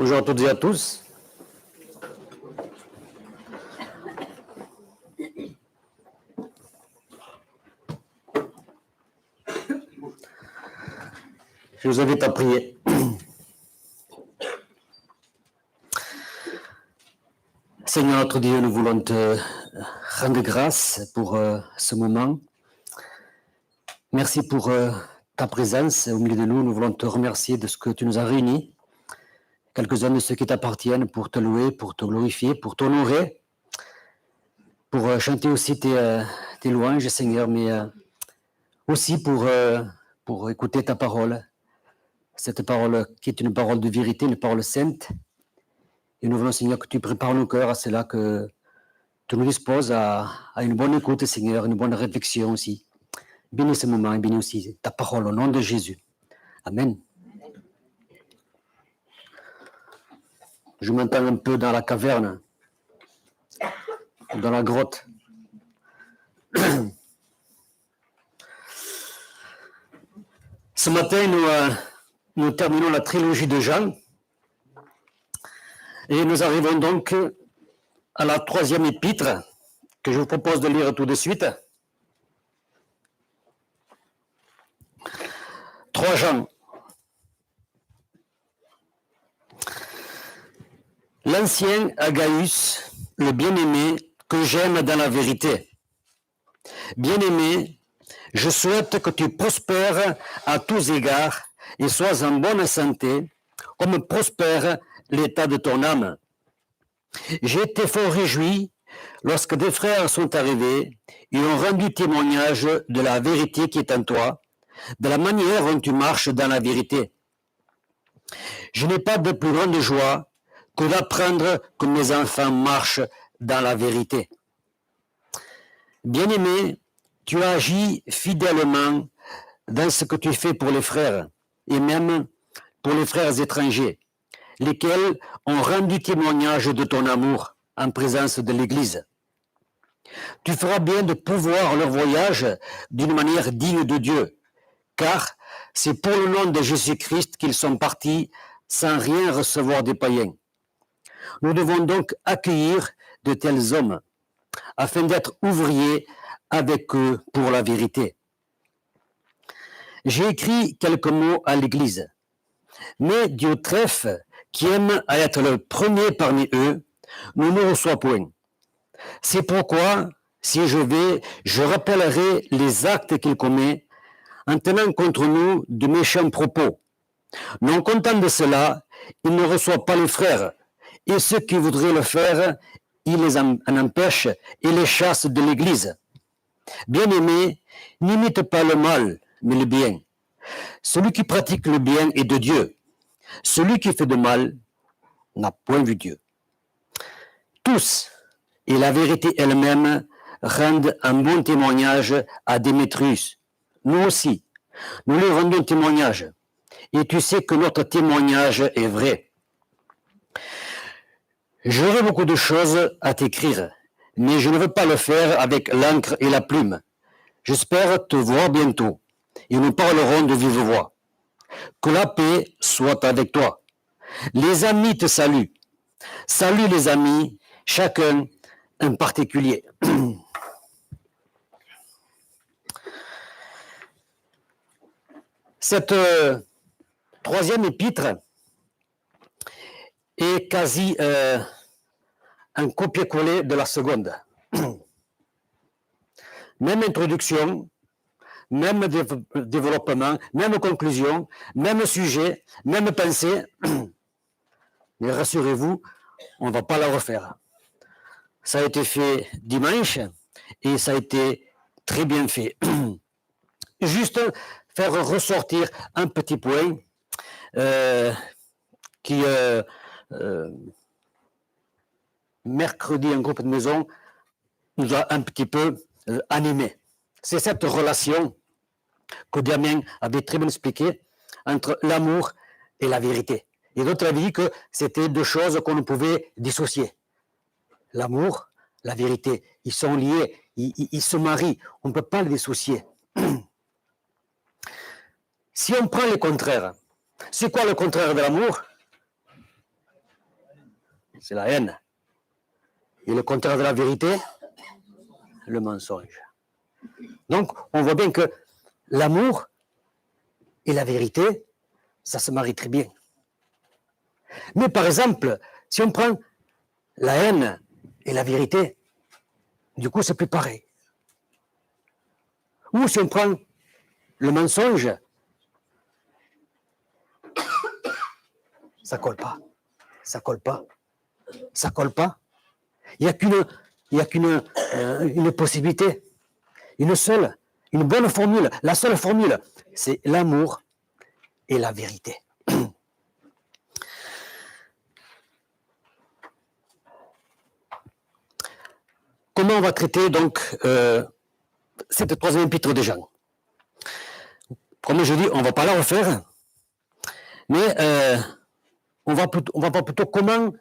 Bonjour à toutes et à tous. Je vous invite à prier. Seigneur notre Dieu, nous voulons te rendre grâce pour ce moment. Merci pour ta présence au milieu de nous. Nous voulons te remercier de ce que tu nous as réunis. Quelques-uns de ceux qui t'appartiennent pour te louer, pour te glorifier, pour t'honorer, pour chanter aussi tes louanges, Seigneur, mais aussi pour écouter ta parole. Cette parole qui est une parole de vérité, une parole sainte. Et nous voulons, Seigneur, que tu prépares nos cœurs à cela, que tu nous disposes à une bonne écoute, Seigneur, une bonne réflexion aussi. Bénis ce moment et bénis aussi ta parole au nom de Jésus. Amen. Je m'entends un peu dans la caverne, dans la grotte. Ce matin, nous terminons la trilogie de Jean et nous arrivons donc à la 3e épître que je vous propose de lire tout de suite. 3 Jean. L'ancien Agaius, le bien-aimé, que j'aime dans la vérité. Bien-aimé, je souhaite que tu prospères à tous égards et sois en bonne santé, comme prospère l'état de ton âme. J'ai été fort réjoui lorsque des frères sont arrivés et ont rendu témoignage de la vérité qui est en toi, de la manière dont tu marches dans la vérité. Je n'ai pas de plus grande joie que d'apprendre que mes enfants marchent dans la vérité. Bien-aimé, tu as agi fidèlement dans ce que tu fais pour les frères, et même pour les frères étrangers, lesquels ont rendu témoignage de ton amour en présence de l'Église. Tu feras bien de pourvoir leur voyage d'une manière digne de Dieu, car c'est pour le nom de Jésus-Christ qu'ils sont partis sans rien recevoir des païens. Nous devons donc accueillir de tels hommes, afin d'être ouvriers avec eux pour la vérité. J'ai écrit quelques mots à l'Église, mais Diotrephe, qui aime à être le premier parmi eux, ne nous reçoit point. C'est pourquoi, si je vais, je rappellerai les actes qu'il commet, en tenant contre nous de méchants propos. Non content de cela, il ne reçoit pas les frères, et ceux qui voudraient le faire, il les en empêche et les chasse de l'Église. Bien-aimé, n'imite pas le mal, mais le bien. Celui qui pratique le bien est de Dieu. Celui qui fait de mal n'a point vu Dieu. Tous, et la vérité elle-même, rendent un bon témoignage à Démétrius. Nous aussi, nous lui rendons témoignage. Et tu sais que notre témoignage est vrai. J'aurais beaucoup de choses à t'écrire, mais je ne veux pas le faire avec l'encre et la plume. J'espère te voir bientôt, et nous parlerons de vive voix. Que la paix soit avec toi. Les amis te saluent. Salut les amis, chacun en particulier. Cette 3e épître est quasi un copier-coller de la seconde. Même introduction, même développement, même conclusion, même sujet, même pensée. Mais rassurez-vous, on ne va pas la refaire. Ça a été fait dimanche et ça a été très bien fait. Juste faire ressortir un petit point qui, mercredi, un groupe de maison nous a un petit peu animés. C'est cette relation que Damien avait très bien expliqué entre l'amour et la vérité. Et d'autres avaient dit que c'était deux choses qu'on ne pouvait dissocier. L'amour, la vérité, ils sont liés, ils se marient, on ne peut pas les dissocier. Si on prend les contraires, c'est quoi le contraire de l'amour? c'est la haine. Et le contraire de la vérité, le mensonge. Donc, on voit bien que l'amour et la vérité, ça se marie très bien. Mais par exemple, si on prend la haine et la vérité, du coup, c'est plus pareil. Ou si on prend le mensonge, ça colle pas. Ça colle pas. Ça colle pas. Il n'y a qu'une une possibilité. Une seule. Une bonne formule. La seule formule, c'est l'amour et la vérité. Comment on va traiter donc cette troisième épître de Jean? Comme je dis, on ne va pas la refaire, mais on va voir plutôt comment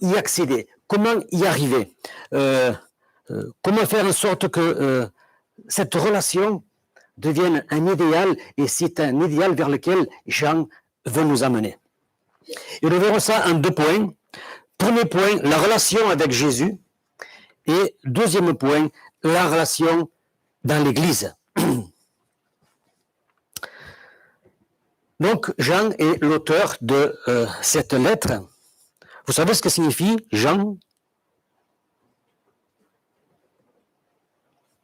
y accéder, comment y arriver, comment faire en sorte que cette relation devienne un idéal, et c'est un idéal vers lequel Jean veut nous amener. Et nous verrons ça en 2 points. Premier point, la relation avec Jésus, et deuxième point, la relation dans l'Église. Donc, Jean est l'auteur de cette lettre. Vous savez ce que signifie Jean?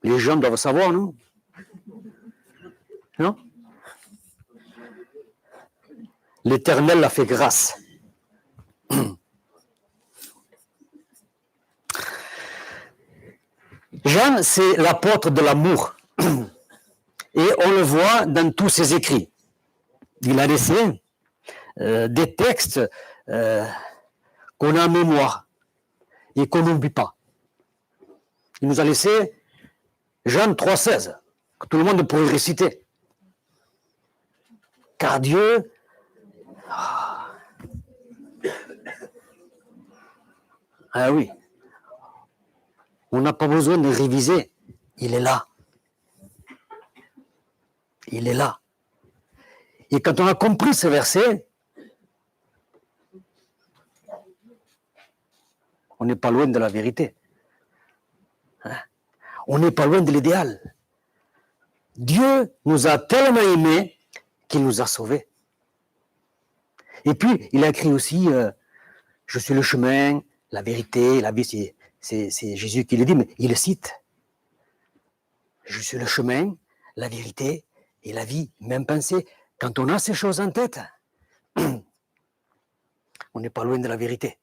Les gens doivent savoir, non? Non? L'Éternel l'a fait grâce. Jean, c'est l'apôtre de l'amour. Et on le voit dans tous ses écrits. Il a laissé des textes qu'on a en mémoire et qu'on n'oublie pas. Il nous a laissé Jean 3,16, que tout le monde pourrait réciter. Car Dieu... Ah oui. On n'a pas besoin de réviser. Il est là. Il est là. Et quand on a compris ce verset, on n'est pas loin de la vérité. Hein? On n'est pas loin de l'idéal. Dieu nous a tellement aimés qu'il nous a sauvés. Et puis, il a écrit aussi je suis le chemin, la vérité, la vie. C'est Jésus qui le dit, mais il le cite. Je suis le chemin, la vérité et la vie. Même pensée. Quand on a ces choses en tête, on n'est pas loin de la vérité.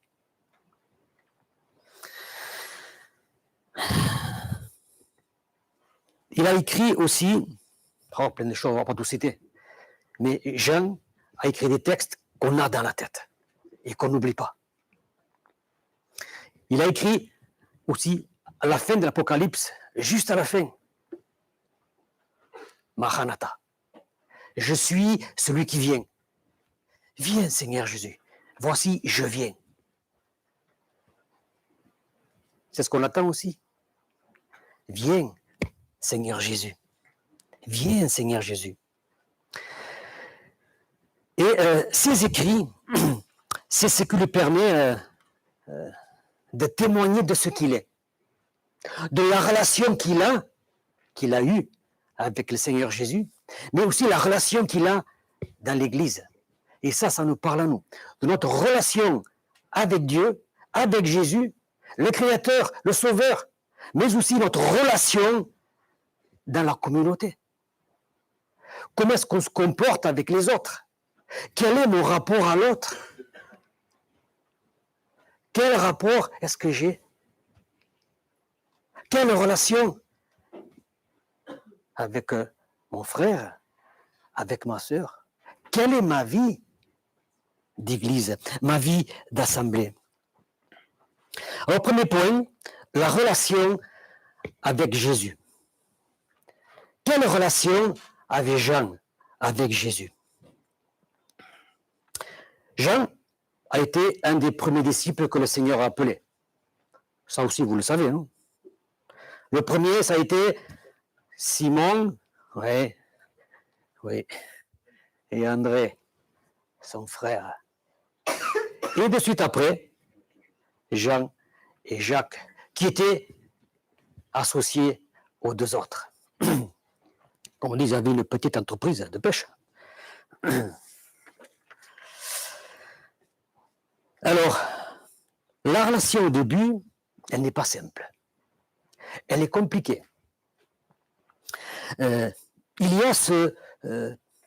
Il a écrit aussi, plein de choses, on ne va pas tout citer, mais Jean a écrit des textes qu'on a dans la tête et qu'on n'oublie pas. Il a écrit aussi à la fin de l'Apocalypse, juste à la fin, Maranatha. Je suis celui qui vient. Viens, Seigneur Jésus. Voici, je viens. C'est ce qu'on attend aussi. Viens, Seigneur Jésus. Viens, Seigneur Jésus. Et ces écrits, c'est ce qui lui permet de témoigner de ce qu'il est, de la relation qu'il a eue avec le Seigneur Jésus, mais aussi la relation qu'il a dans l'Église. Et ça nous parle à nous, de notre relation avec Dieu, avec Jésus, le Créateur, le Sauveur, mais aussi notre relation dans la communauté. Comment est-ce qu'on se comporte avec les autres? Quel est mon rapport à l'autre? Quel rapport est-ce que j'ai? Quelle relation avec mon frère, avec ma sœur? Quelle est ma vie d'église, ma vie d'assemblée? Alors, premier point, la relation avec Jésus. Quelle relation avait Jean avec Jésus? Jean a été un des premiers disciples que le Seigneur a appelés. Ça aussi, vous le savez, non? Le premier, ça a été Simon, oui, et André, son frère. Et de suite après, Jean et Jacques, qui étaient associés aux deux autres. Comme on dit, ils avaient une petite entreprise de pêche. Alors, la relation au début, elle n'est pas simple. Elle est compliquée. Il y a ce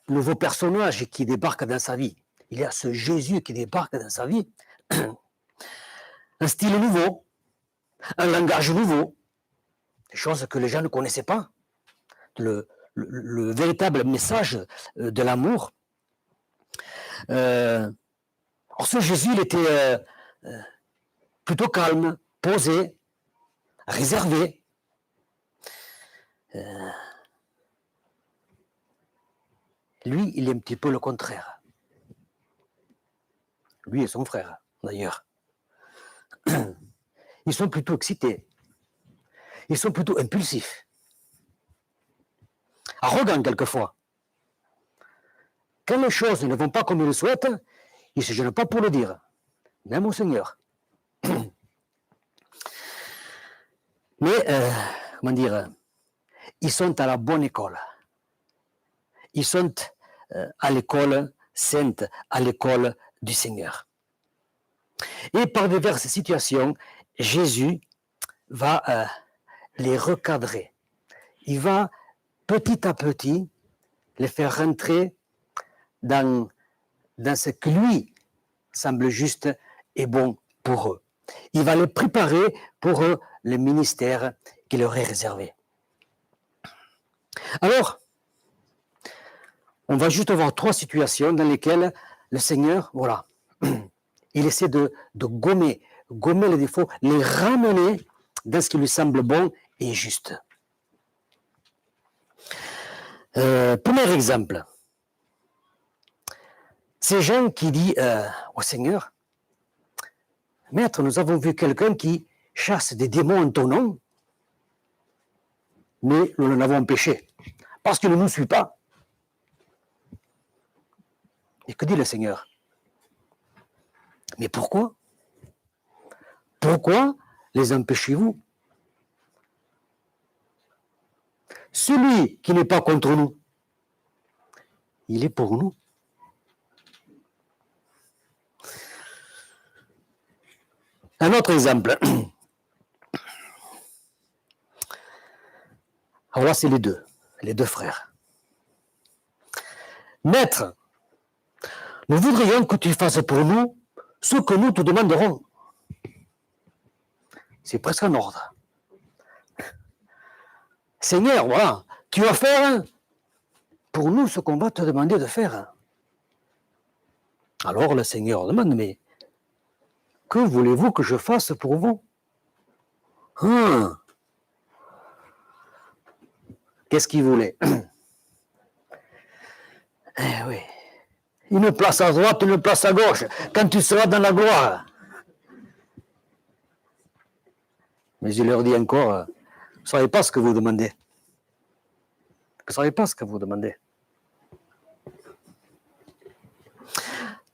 nouveau personnage qui débarque dans sa vie. Il y a ce Jésus qui débarque dans sa vie. Un style nouveau, un langage nouveau, des choses que les gens ne connaissaient pas. Le véritable message de l'amour. Alors ce Jésus, il était plutôt calme, posé, réservé. Lui, il est un petit peu le contraire. Lui et son frère, d'ailleurs. Ils sont plutôt excités. Ils sont plutôt impulsifs. Arrogants, quelquefois. Quand les choses ne vont pas comme ils le souhaitent, ils ne se gênent pas pour le dire, même au Seigneur. Mais, comment dire, ils sont à la bonne école. Ils sont à l'école sainte, à l'école du Seigneur. Et par diverses situations, Jésus va les recadrer. Il va petit à petit les faire rentrer dans ce que lui semble juste et bon pour eux. Il va les préparer pour eux, le ministère qui leur est réservé. Alors, on va juste voir 3 situations dans lesquelles le Seigneur, voilà, il essaie de gommer les défauts, les ramener dans ce qui lui semble bon et juste. Premier exemple, c'est Jean qui dit au Seigneur, « Maître, nous avons vu quelqu'un qui chasse des démons en ton nom, mais nous l'en avons empêché, parce qu'il ne nous suit pas. » Et que dit le Seigneur? Mais pourquoi? Pourquoi les empêchez-vous? Celui qui n'est pas contre nous, il est pour nous. Un autre exemple. Alors là, c'est les deux frères. Maître, nous voudrions que tu fasses pour nous ce que nous te demanderons. C'est presque un ordre. Seigneur, voilà, tu vas faire pour nous ce qu'on va te demander de faire. Alors le Seigneur demande, mais que voulez-vous que je fasse pour vous? Qu'est-ce qu'il voulait? Eh oui. Une place à droite, une place à gauche, quand tu seras dans la gloire. Mais il leur dit encore, vous ne savez pas ce que vous demandez. Vous ne savez pas ce que vous demandez.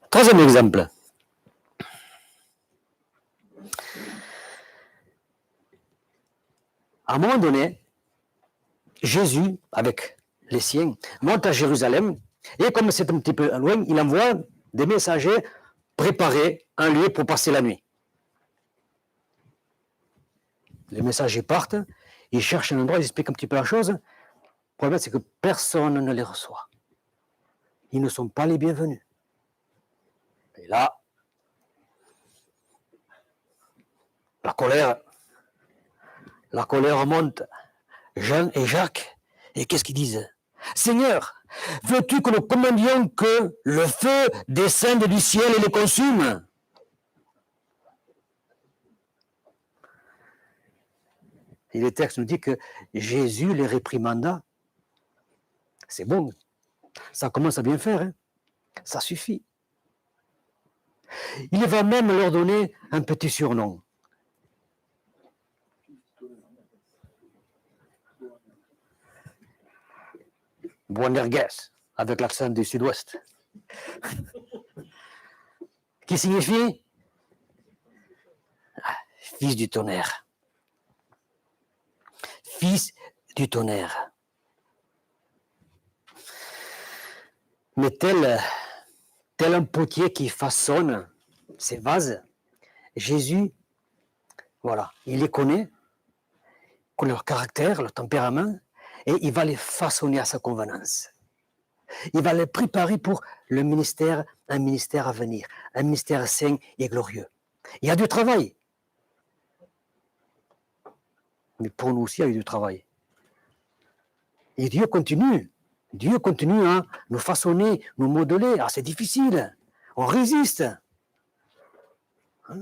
Troisième exemple. À un moment donné, Jésus, avec les siens, monte à Jérusalem, et comme c'est un petit peu loin, il envoie des messagers préparer un lieu pour passer la nuit. Les messagers partent, ils cherchent un endroit, ils expliquent un petit peu la chose. Le problème, c'est que personne ne les reçoit. Ils ne sont pas les bienvenus. Et là, la colère monte. Jean et Jacques, et qu'est-ce qu'ils disent? Seigneur, veux-tu que nous commandions que le feu descende du ciel et les consume? Et le texte nous dit que Jésus les réprimanda. C'est bon, ça commence à bien faire, hein? Ça suffit. Il va même leur donner un petit surnom. Boanerges, avec l'accent du sud-ouest. Qui signifie fils du tonnerre. Fils du tonnerre. Mais tel un potier qui façonne ses vases, Jésus, voilà, il les connaît leur caractère, leur tempérament, et il va les façonner à sa convenance. Il va les préparer pour le ministère, un ministère à venir, un ministère saint et glorieux. Il y a du travail. Mais pour nous aussi, il y a du travail. Et Dieu continue à nous façonner, nous modeler. Ah, c'est difficile. On résiste.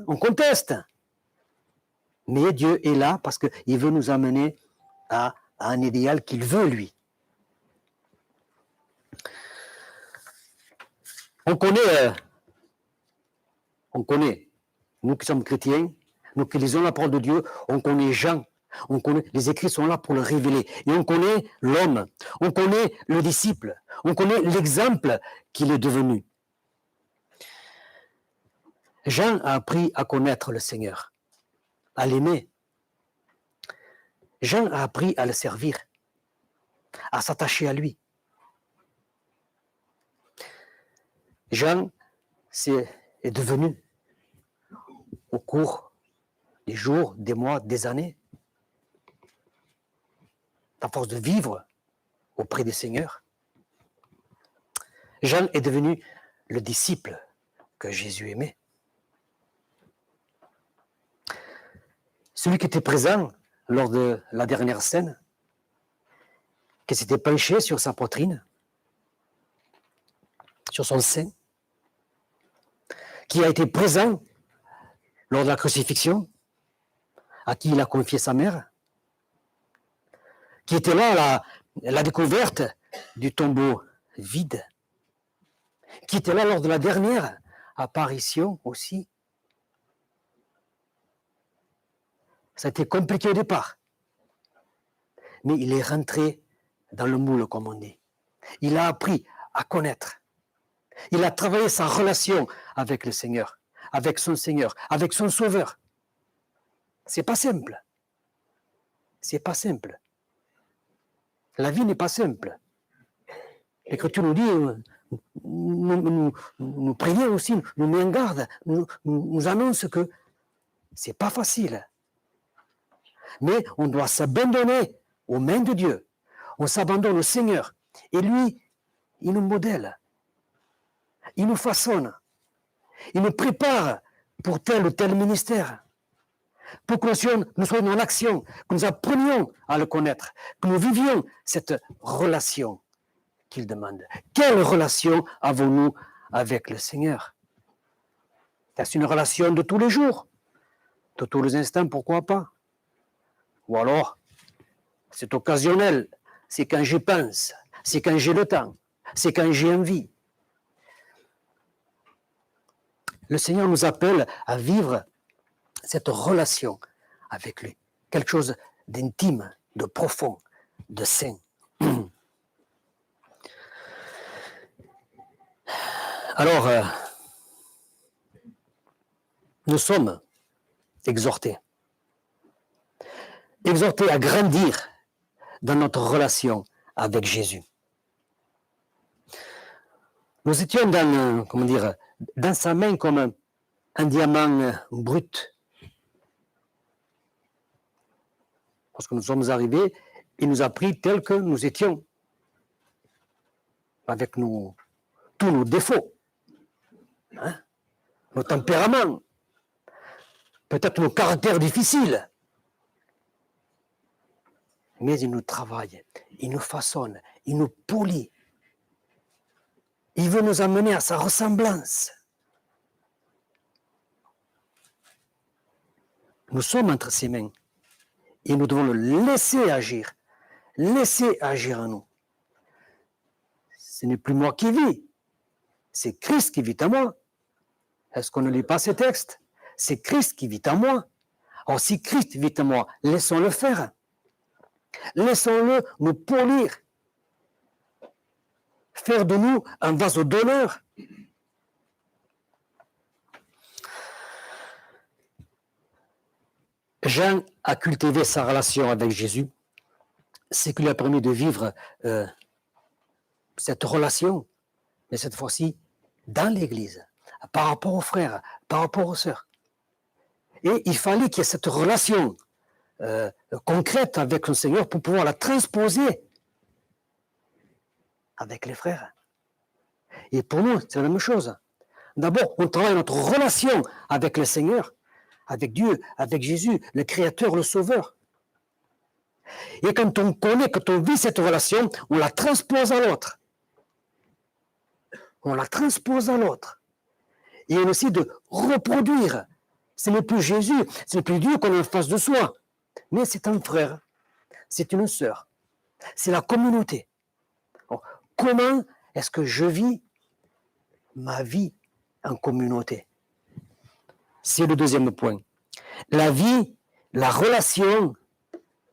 On conteste. Mais Dieu est là parce qu'il veut nous amener à un idéal qu'il veut, lui. On connaît, nous qui sommes chrétiens, nous qui lisons la parole de Dieu, on connaît Jean, on connaît, les écrits sont là pour le révéler. Et on connaît l'homme, on connaît le disciple, on connaît l'exemple qu'il est devenu. Jean a appris à connaître le Seigneur, à l'aimer. Jean a appris à le servir, à s'attacher à lui. Jean est devenu, au cours des jours, des mois, des années, à force de vivre auprès des seigneurs, Jean est devenu le disciple que Jésus aimait. Celui qui était présent lors de la dernière scène, qui s'était penché sur sa poitrine, sur son sein, qui a été présent lors de la crucifixion, à qui il a confié sa mère, qui était là à la découverte du tombeau vide, qui était là lors de la dernière apparition aussi. Ça a été compliqué au départ, mais il est rentré dans le moule, comme on dit. Il a appris à connaître. Il a travaillé sa relation avec le Seigneur, avec son Sauveur. C'est pas simple. C'est pas simple. La vie n'est pas simple. L'Écriture nous dit, nous prions aussi, nous met en garde, nous annonce que c'est pas facile. Mais on doit s'abandonner aux mains de Dieu. On s'abandonne au Seigneur. Et lui, il nous modèle. Il nous façonne. Il nous prépare pour tel ou tel ministère. Pour que nous soyons en action, que nous apprenions à le connaître, que nous vivions cette relation qu'il demande. Quelle relation avons-nous avec le Seigneur? Est-ce une relation de tous les jours? De tous les instants, pourquoi pas? Ou alors, c'est occasionnel, c'est quand j'y pense, c'est quand j'ai le temps, c'est quand j'ai envie. Le Seigneur nous appelle à vivre cette relation avec lui, quelque chose d'intime, de profond, de saint. Alors, nous sommes exhortés à grandir dans notre relation avec Jésus. Nous étions dans sa main comme un diamant brut. Lorsque nous sommes arrivés, il nous a pris tels que nous étions, avec tous nos défauts, nos tempéraments, peut-être nos caractères difficiles. Mais il nous travaille, il nous façonne, il nous polit. Il veut nous amener à sa ressemblance. Nous sommes entre ses mains et nous devons le laisser agir en nous. Ce n'est plus moi qui vis, c'est Christ qui vit en moi. Est-ce qu'on ne lit pas ces textes? C'est Christ qui vit en moi. Alors si Christ vit en moi, laissons-le faire. Laissons-le nous polir. Faire de nous un vase d'honneur. Jean a cultivé sa relation avec Jésus, ce qui lui a permis de vivre cette relation, mais cette fois-ci dans l'Église, par rapport aux frères, par rapport aux sœurs. Et il fallait qu'il y ait cette relation concrète avec le Seigneur pour pouvoir la transposer avec les frères. Et pour nous, c'est la même chose. D'abord, on travaille notre relation avec le Seigneur, avec Dieu, avec Jésus, le Créateur, le Sauveur. Et quand on connaît, quand on vit cette relation, on la transpose à l'autre. On la transpose à l'autre. Et on essaie de reproduire. Ce n'est plus Jésus, ce n'est plus Dieu qu'on a en face de soi. Mais c'est un frère, c'est une sœur, c'est la communauté. Alors, comment est-ce que je vis ma vie en communauté? C'est le deuxième point. La vie, la relation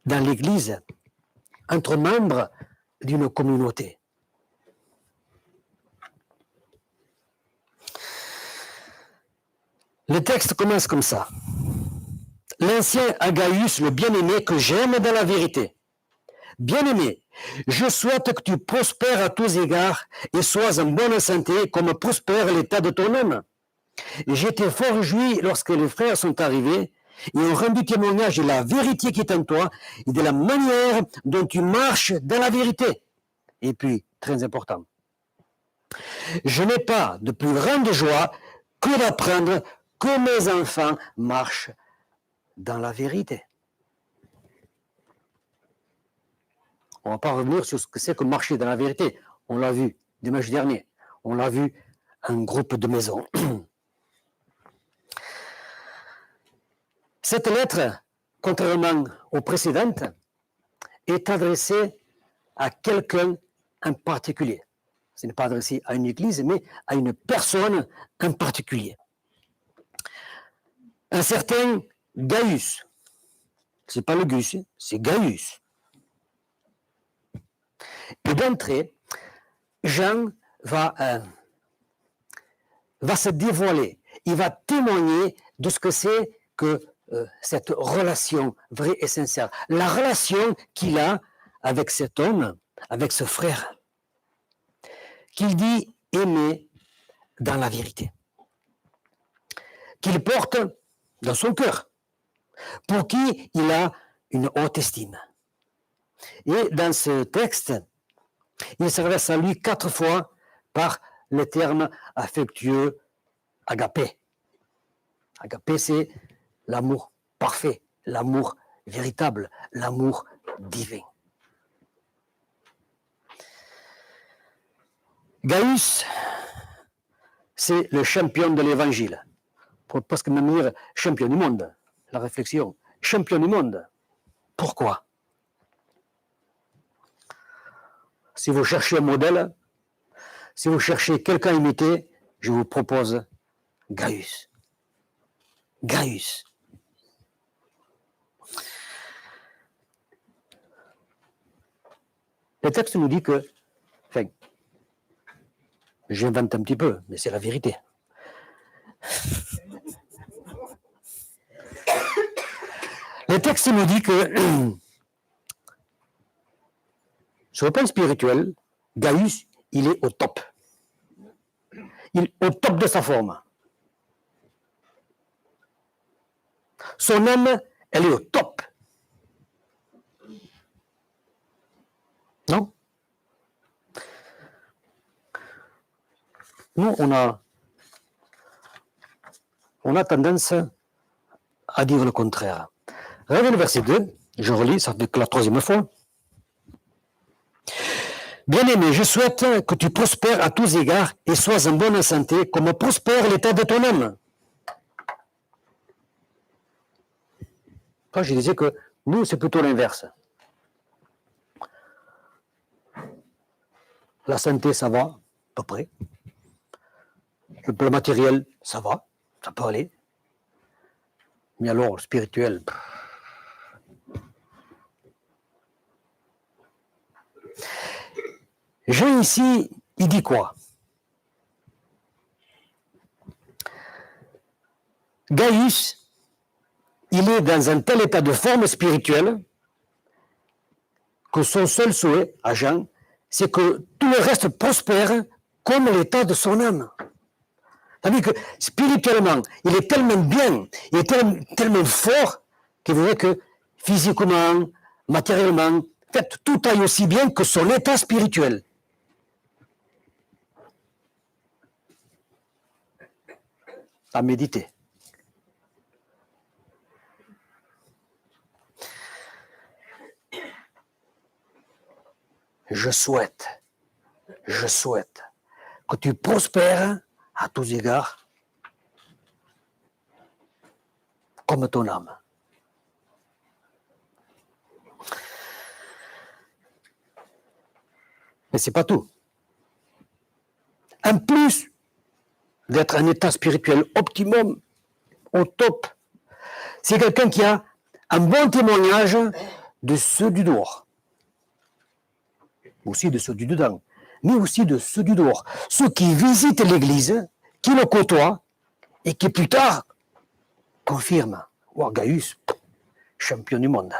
dans l'Église entre membres d'une communauté. Le texte commence comme ça. L'ancien Agaius, le bien-aimé que j'aime dans la vérité. Bien-aimé, je souhaite que tu prospères à tous égards et sois en bonne santé comme prospère l'état de ton âme. J'étais fort réjoui lorsque les frères sont arrivés et ont rendu témoignage de la vérité qui est en toi et de la manière dont tu marches dans la vérité. Et puis, très important, je n'ai pas de plus grande joie que d'apprendre que mes enfants marchent dans la vérité. On ne va pas revenir sur ce que c'est que marcher dans la vérité. On l'a vu dimanche dernier. On l'a vu un groupe de maisons. Cette lettre, contrairement aux précédentes, est adressée à quelqu'un en particulier. Ce n'est pas adressé à une église, mais à une personne en particulier. Un certain Gaius. Ce n'est pas le Gus, c'est Gaius. Et d'entrée, Jean va se dévoiler. Il va témoigner de ce que c'est que cette relation vraie et sincère. La relation qu'il a avec cet homme, avec ce frère, qu'il dit aimer dans la vérité, qu'il porte dans son cœur, pour qui il a une haute estime. Et dans ce texte, il s'adresse à lui 4 fois par le terme affectueux agapé. Agapé, c'est l'amour parfait, l'amour véritable, l'amour divin. Gaius, c'est le champion de l'évangile. Pour presque même dire champion du monde. La réflexion. Champion du monde. Pourquoi? Si vous cherchez un modèle, si vous cherchez quelqu'un à imiter, je vous propose Gaius. Gaius. Le texte nous dit que, enfin, j'invente un petit peu, mais c'est la vérité. Le texte nous dit que, sur le plan spirituel, Gaius, il est au top. Il est au top de sa forme. Son âme, elle est au top. Non? Nous, on a tendance à dire le contraire. Regardez le verset 2, je relis, ça fait que la 3e fois. Bien-aimé, je souhaite que tu prospères à tous égards et sois en bonne santé comme prospère l'état de ton âme. Quand je disais que nous, c'est plutôt l'inverse. La santé, ça va, à peu près. Le matériel, ça va, ça peut aller. Mais alors, le spirituel... Jean ici, il dit quoi? Gaius, il est dans un tel état de forme spirituelle que son seul souhait, à Jean, c'est que tout le reste prospère comme l'état de son âme. C'est-à-dire que spirituellement, il est tellement bien, il est tellement fort qu'il voudrait que physiquement, matériellement, en fait, tout aille aussi bien que son état spirituel. À méditer. Je souhaite que tu prospères à tous égards comme ton âme. Mais c'est pas tout. En plus d'être un état spirituel optimum, au top, c'est quelqu'un qui a un bon témoignage de ceux du dehors. Aussi de ceux du dedans, mais aussi de ceux du dehors. Ceux qui visitent l'Église, qui le côtoient, et qui plus tard confirment. Wow, Gaius, champion du monde.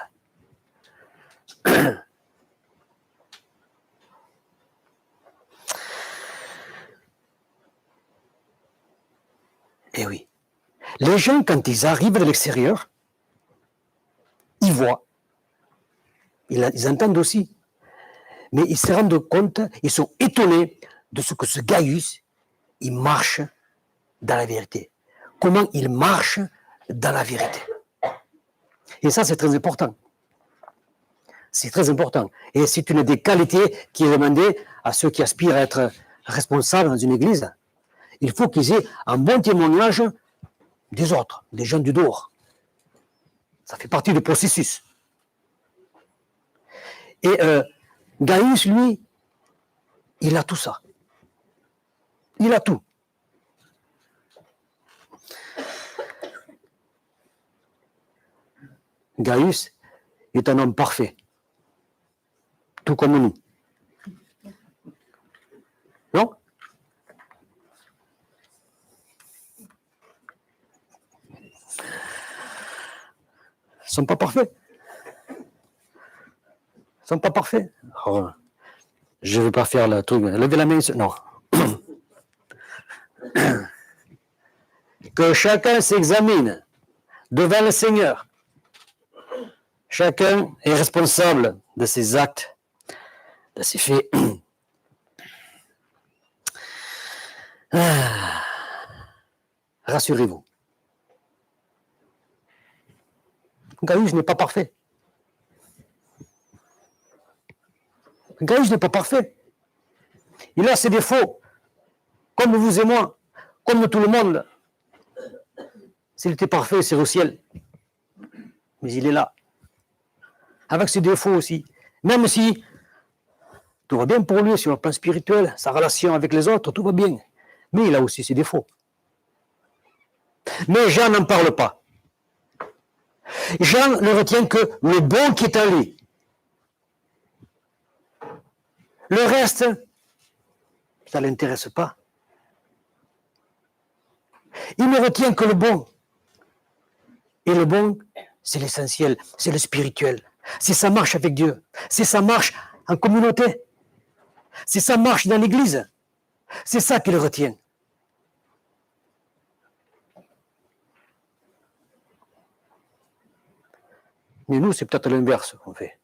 Eh oui. Les gens, quand ils arrivent de l'extérieur, ils voient. Ils entendent aussi. Mais ils se rendent compte, ils sont étonnés de ce que ce Gaius, il marche dans la vérité. Comment il marche dans la vérité. Et ça, c'est très important. C'est très important. Et c'est une des qualités qui est demandée à ceux qui aspirent à être responsables dans une église. Il faut qu'ils aient un bon témoignage des autres, des gens du dehors. Ça fait partie du processus. Et Gaius, lui, il a tout ça. Il a tout. Gaius est un homme parfait. Tout comme nous. Non? Ils ne sont pas parfaits. Ils ne sont pas parfaits. Oh, je ne veux pas faire le truc. Levez la main. Non. Que chacun s'examine devant le Seigneur. Chacun est responsable de ses actes, de ses faits. Rassurez-vous. Gaius n'est pas parfait. Gaius n'est pas parfait. Il a ses défauts, comme vous et moi, comme tout le monde. S'il était parfait, c'est au ciel. Mais il est là. Avec ses défauts aussi. Même si tout va bien pour lui sur le plan spirituel, sa relation avec les autres, tout va bien. Mais il a aussi ses défauts. Mais Jean n'en parle pas. Jean ne retient que le bon qui est en lui. Le reste, ça ne l'intéresse pas. Il ne retient que le bon. Et le bon, c'est l'essentiel, c'est le spirituel. C'est sa marche avec Dieu. C'est sa marche en communauté. C'est sa marche dans l'église. C'est ça qu'il retient. Mais nous, c'est peut-être l'inverse qu'on fait.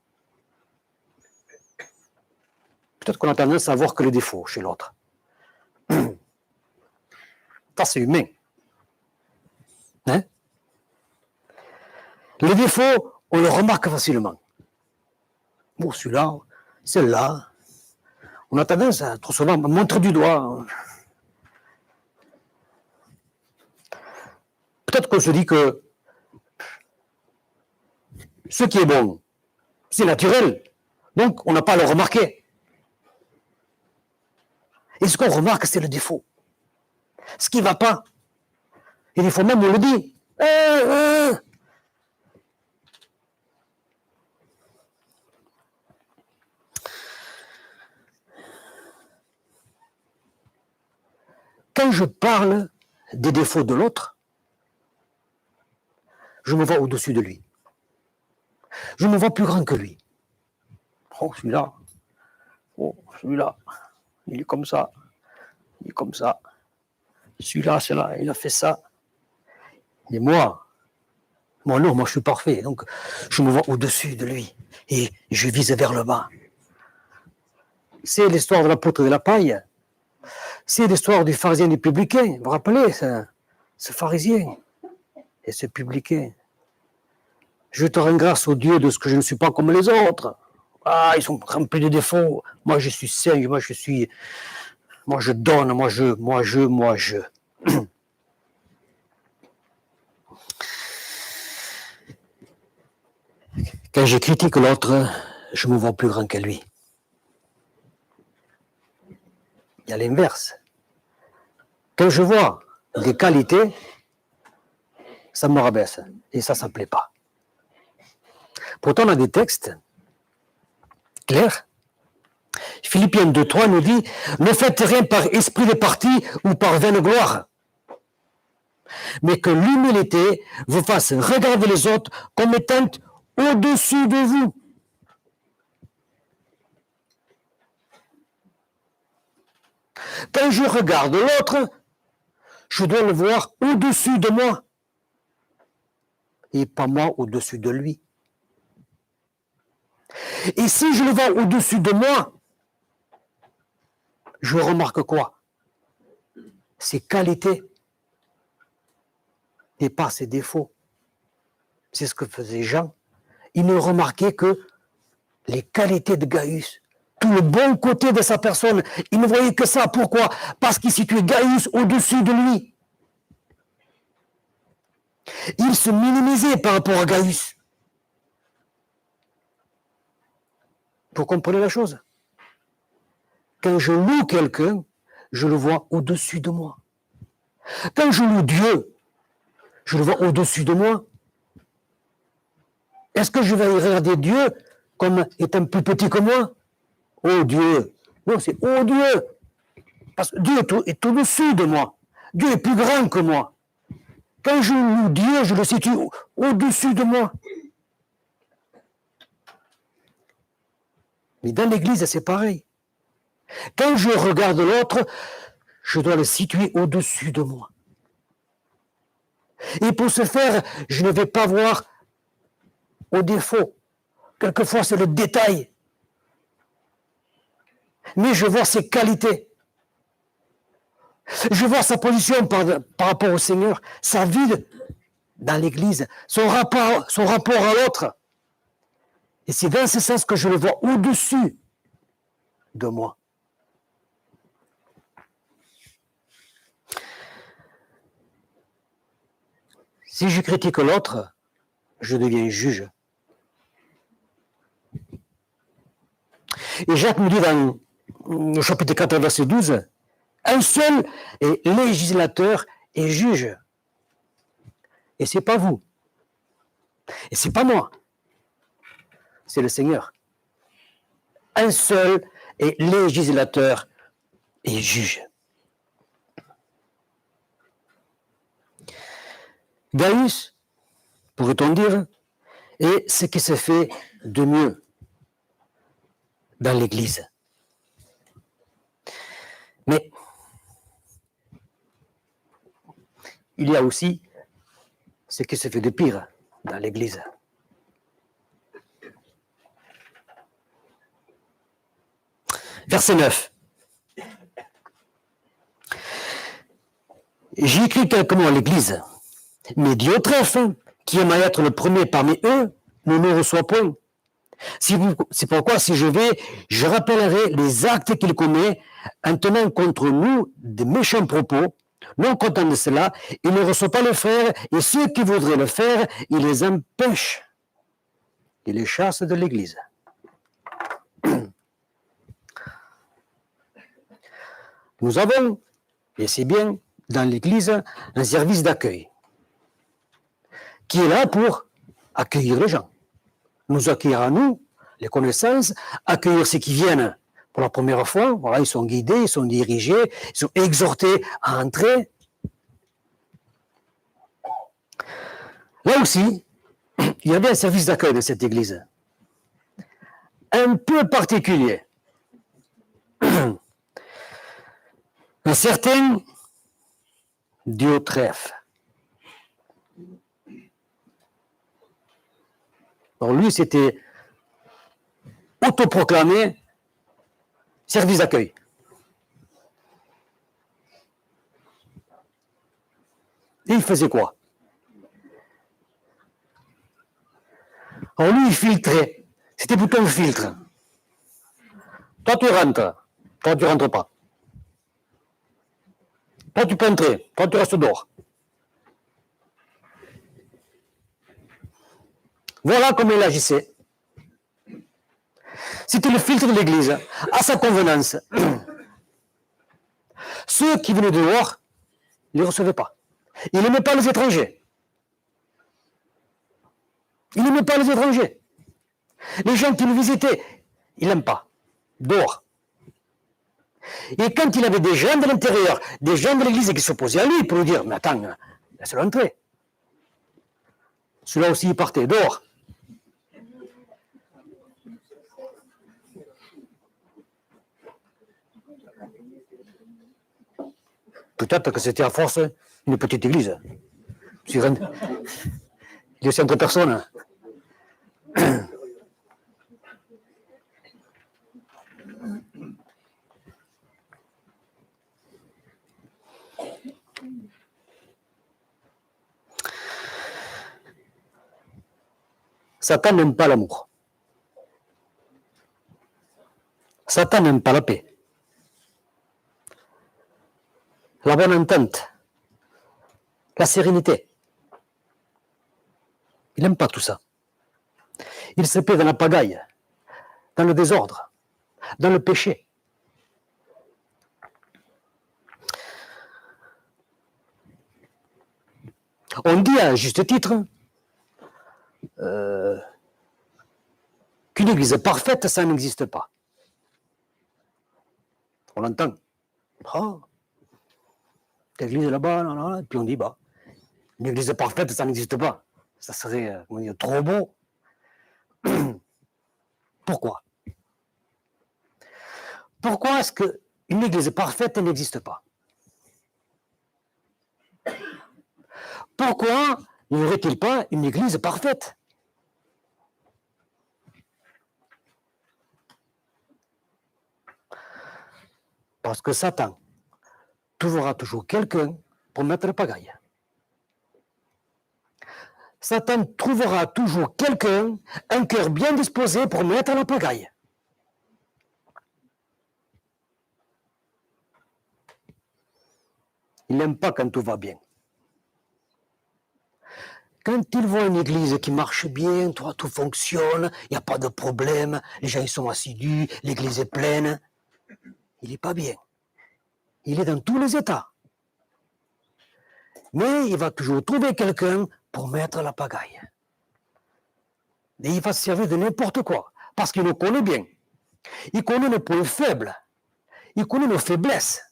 Peut-être qu'on a tendance à voir que les défauts chez l'autre. Ça, c'est humain. Hein? Les défauts, on le remarque facilement. Bon, celui-là, celle-là. On a tendance à trop souvent montrer du doigt. Peut-être qu'on se dit que ce qui est bon, c'est naturel. Donc, on n'a pas à le remarquer. Et ce qu'on remarque, c'est le défaut. Ce qui ne va pas. Et des fois même, on le dit. Quand je parle des défauts de l'autre, je me vois au-dessus de lui. Je me vois plus grand que lui. Oh, celui-là, il est comme ça, il est comme ça. Celui-là, il a fait ça. Et moi non, moi je suis parfait. Donc, je me vois au-dessus de lui et je vise vers le bas. C'est l'histoire de l'apôtre de la paille. C'est l'histoire du pharisien et du publicain. Vous vous rappelez, ce pharisien et ce publicain. Je te rends grâce au Dieu de ce que je ne suis pas comme les autres. Ah, ils sont remplis de défauts. Moi, je suis saint, moi, je donne, moi, je. Quand je critique l'autre, je me vois plus grand que lui. Il y a l'inverse. Quand je vois des qualités, ça me rabaisse. Et ça ne plaît pas. Pourtant, on a des textes clairs. Philippiens 2.3 nous dit « Ne faites rien par esprit de parti ou par vaine gloire, mais que l'humilité vous fasse regarder les autres comme étant au-dessus de vous. » Quand je regarde l'autre, je dois le voir au-dessus de moi et pas moi au-dessus de lui. Et si je le vois au-dessus de moi, je remarque quoi? Ses qualités et pas ses défauts. C'est ce que faisait Jean. Il ne remarquait que les qualités de Gaius, tout le bon côté de sa personne. Il ne voyait que ça. Pourquoi? Parce qu'il situait Gaius au-dessus de lui. Il se minimisait par rapport à Gaius. Vous comprenez la chose? Quand je loue quelqu'un, je le vois au-dessus de moi. Quand je loue Dieu, je le vois au-dessus de moi. Est-ce que je vais regarder Dieu comme étant plus petit que moi? Oh Dieu! Non, c'est oh Dieu! Parce que Dieu est au-dessus de moi. Dieu est plus grand que moi. Quand je loue Dieu, je le situe au-dessus de moi. Mais dans l'Église, c'est pareil. Quand je regarde l'autre, je dois le situer au-dessus de moi. Et pour ce faire, je ne vais pas voir au défaut. Quelquefois, c'est le détail. Mais je vois ses qualités. Je vois sa position par rapport au Seigneur, sa vie dans l'Église, son rapport à l'autre. Et c'est dans ce sens que je le vois au-dessus de moi. Si je critique l'autre, je deviens juge. Et Jacques nous dit dans le chapitre 4, verset 12, un seul est législateur et juge. Et c'est pas vous. Et c'est pas moi. C'est le Seigneur. Un seul est législateur et juge. Gaius, pourrait-on dire, est ce qui se fait de mieux dans l'Église. Mais il y a aussi ce qui se fait de pire dans l'Église. Verset 9. J'ai écrit quelques mots à l'Église, mais Diotrephe, qui aime à être le premier parmi eux, ne nous reçoit point. C'est pourquoi, si je vais, je rappellerai les actes qu'il commet en tenant contre nous des méchants propos. Non content de cela, il ne reçoit pas le frère, et ceux qui voudraient le faire, il les empêche. Il les chasse de l'Église. Nous avons, et c'est bien, dans l'Église, un service d'accueil qui est là pour accueillir les gens. Nous accueillir à nous, les connaissances, accueillir ceux qui viennent pour la première fois. Voilà, ils sont guidés, ils sont dirigés, ils sont exhortés à entrer. Là aussi, il y avait un service d'accueil de cette église, un peu particulier. Un certain Diotrephe. Alors lui, c'était autoproclamé service d'accueil. Et il faisait quoi? Alors lui, il filtrait. C'était plutôt un filtre. Toi, tu rentres. Toi, tu rentres pas. Toi, tu peux entrer. Toi, tu restes dehors. Voilà comment il agissait. C'était le filtre de l'église, à sa convenance. Ceux qui venaient dehors, il ne les recevait pas. Il n'aimait pas les étrangers. Il n'aimait pas les étrangers. Les gens qui le visitaient, il n'aime pas. Dehors. Et quand il avait des gens de l'intérieur, des gens de l'église qui s'opposaient à lui pour lui dire, mais attends, laisse-le entrer. Celui-là aussi, il partait dehors. Peut-être que c'était à force une petite église. Il y a 5 personnes. Satan n'aime pas l'amour. Satan n'aime pas la paix. La bonne entente. La sérénité. Il n'aime pas tout ça. Il se plaît dans la pagaille, dans le désordre, dans le péché. On dit à juste titre qu'une église parfaite, ça n'existe pas. On l'entend. Oh, l'église là-bas, et puis on dit, bah, une église parfaite, ça n'existe pas. Ça serait trop beau. Pourquoi? Pourquoi est-ce qu'une église parfaite n'existe pas? Pourquoi n'y aurait-il pas une église parfaite? Parce que Satan trouvera toujours quelqu'un pour mettre la pagaille. Satan trouvera toujours quelqu'un, un cœur bien disposé pour mettre la pagaille. Il n'aime pas quand tout va bien. Quand il voit une église qui marche bien, tout fonctionne, il n'y a pas de problème, les gens ils sont assidus, l'église est pleine, il n'est pas bien. Il est dans tous les états. Mais il va toujours trouver quelqu'un pour mettre la pagaille. Et il va se servir de n'importe quoi, parce qu'il nous connaît bien. Il connaît nos points faibles, il connaît nos faiblesses.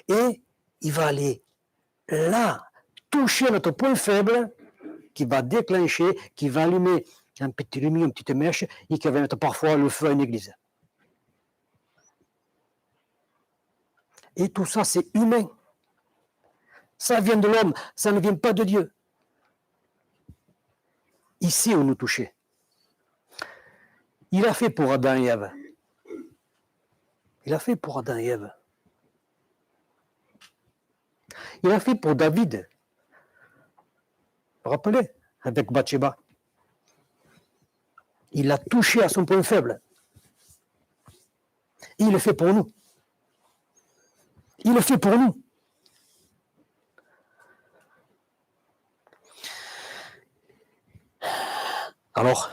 Et il va aller là, toucher notre point faible, qui va déclencher, qui va allumer un petit lumière, une petite mèche, et qui va mettre parfois le feu à une église. Et tout ça, c'est humain. Ça vient de l'homme, ça ne vient pas de Dieu. Ici, on nous touchait. Il a fait pour Adam et Ève. Il a fait pour Adam et Ève. Il a fait pour David. Vous vous rappelez, avec Bathsheba. Il l'a touché à son point faible. Et il le fait pour nous. Il le fait pour nous. Alors,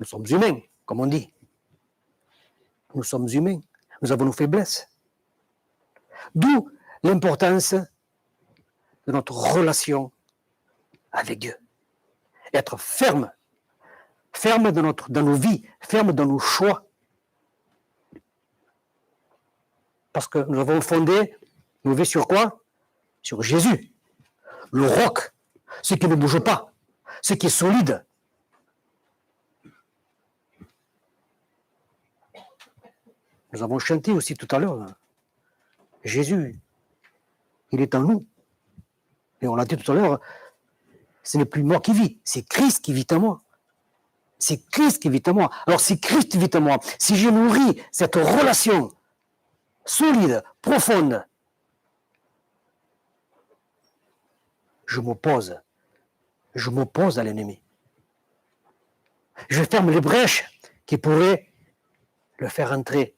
nous sommes humains, comme on dit. Nous sommes humains. Nous avons nos faiblesses. D'où l'importance de notre relation avec Dieu. Être ferme. Ferme dans nos vies. Ferme dans nos choix. Parce que nous avons fondé nos vies sur quoi? Sur Jésus. le roc, ce qui ne bouge pas, ce qui est solide. Nous avons chanté aussi tout à l'heure, Jésus, il est en nous. Et on l'a dit tout à l'heure, ce n'est plus moi qui vis, c'est Christ qui vit en moi. C'est Christ qui vit en moi. Alors si Christ vit en moi, si je nourris cette relation solide, profonde, je m'oppose à l'ennemi. Je ferme les brèches qui pourraient le faire entrer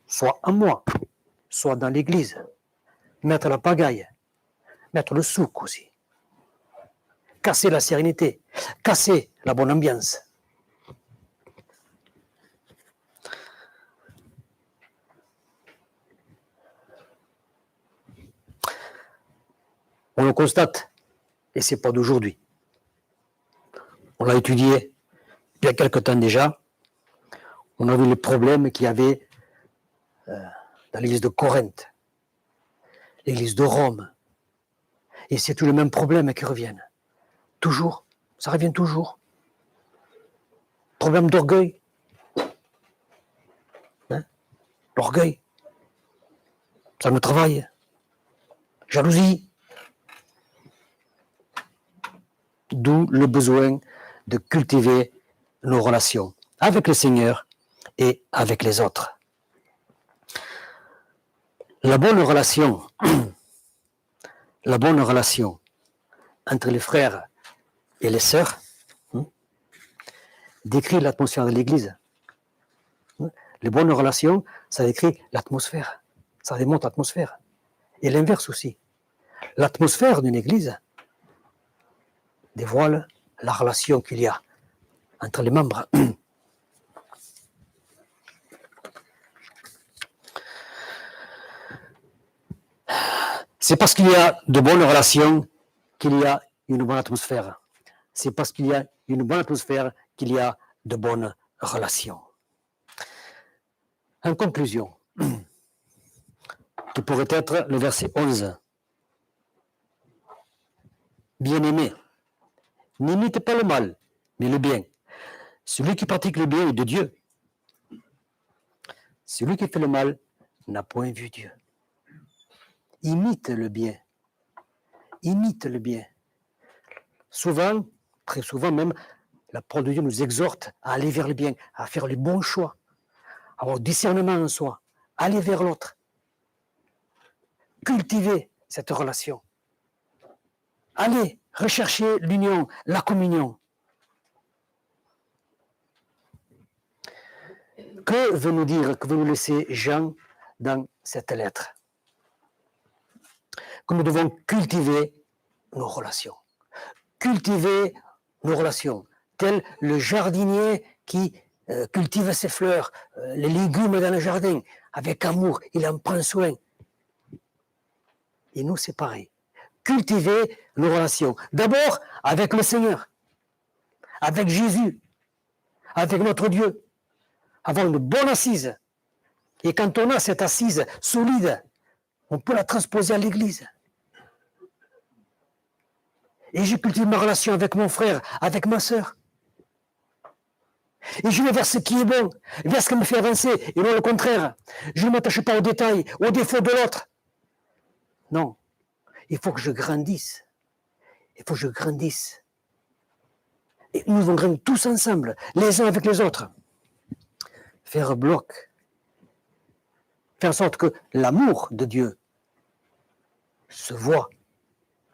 soit en moi, soit dans l'église, mettre la pagaille, mettre le souk aussi, casser la sérénité, casser la bonne ambiance. On le constate, et ce n'est pas d'aujourd'hui. On l'a étudié il y a quelque temps déjà. On a vu les problèmes qu'il y avait dans l'église de Corinthe, l'église de Rome. Et c'est tous les mêmes problèmes qui reviennent. Toujours, ça revient toujours. Problème d'orgueil. L'orgueil. Ça nous travaille. Jalousie. D'où le besoin de cultiver nos relations avec le Seigneur et avec les autres. La bonne relation entre les frères et les sœurs décrit l'atmosphère de l'Église. Les bonnes relations, ça décrit l'atmosphère, ça démontre l'atmosphère. Et l'inverse aussi. L'atmosphère d'une Église dévoile la relation qu'il y a entre les membres. C'est parce qu'il y a de bonnes relations qu'il y a une bonne atmosphère. C'est parce qu'il y a une bonne atmosphère qu'il y a de bonnes relations. En conclusion, qui pourrait être le verset 11. Bien-aimés, n'imite pas le mal, mais le bien. Celui qui pratique le bien est de Dieu. Celui qui fait le mal n'a point vu Dieu. Imite le bien. Imite le bien. Souvent, très souvent même, la parole de Dieu nous exhorte à aller vers le bien, à faire les bons choix, à avoir discernement en soi, aller vers l'autre. Cultiver cette relation. Allez rechercher l'union, la communion. Que veut nous dire, que veut nous laisser Jean dans cette lettre? Que nous devons cultiver nos relations. Cultiver nos relations, tel le jardinier qui cultive ses fleurs, les légumes dans le jardin, avec amour, il en prend soin. Et nous, c'est pareil. Cultiver nos relations. D'abord avec le Seigneur, avec Jésus, avec notre Dieu. Avoir une bonne assise. Et quand on a cette assise solide, on peut la transposer à l'Église. Et je cultive ma relation avec mon frère, avec ma sœur. Et je vais vers ce qui est bon, vers ce qui me fait avancer, et non le contraire. Je ne m'attache pas aux détails, aux défauts de l'autre. Non, il faut que je grandisse. Il faut que je grandisse. Et nous devons grandir tous ensemble, les uns avec les autres. Faire bloc. Faire en sorte que l'amour de Dieu se voit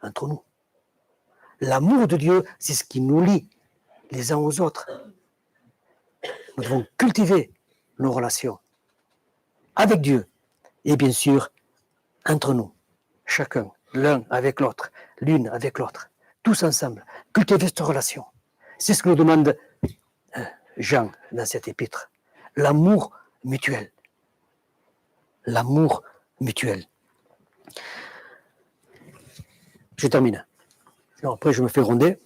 entre nous. L'amour de Dieu, c'est ce qui nous lie les uns aux autres. Nous devons cultiver nos relations avec Dieu et bien sûr entre nous, chacun, l'un avec l'autre, l'une avec l'autre, tous ensemble, cultiver cette relation. C'est ce que nous demande Jean dans cette épître. L'amour mutuel. L'amour mutuel. Je termine. Alors après, je me fais gronder.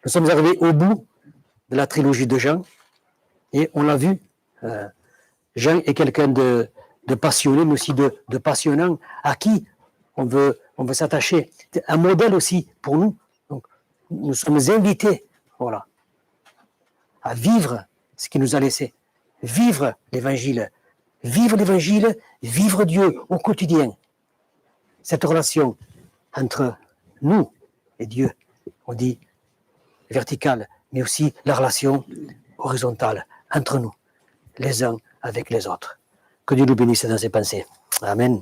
Nous sommes arrivés au bout de la trilogie de Jean et on l'a vu, Jean est quelqu'un de de passionné, mais aussi de passionnant, à qui on veut s'attacher. Un modèle aussi pour nous. Donc, nous sommes invités, voilà, à vivre ce qu'il nous a laissé. Vivre l'évangile, vivre Dieu au quotidien. Cette relation entre nous et Dieu, on dit verticale, mais aussi la relation horizontale entre nous, les uns avec les autres. Que Dieu nous bénisse dans ses pensées. Amen.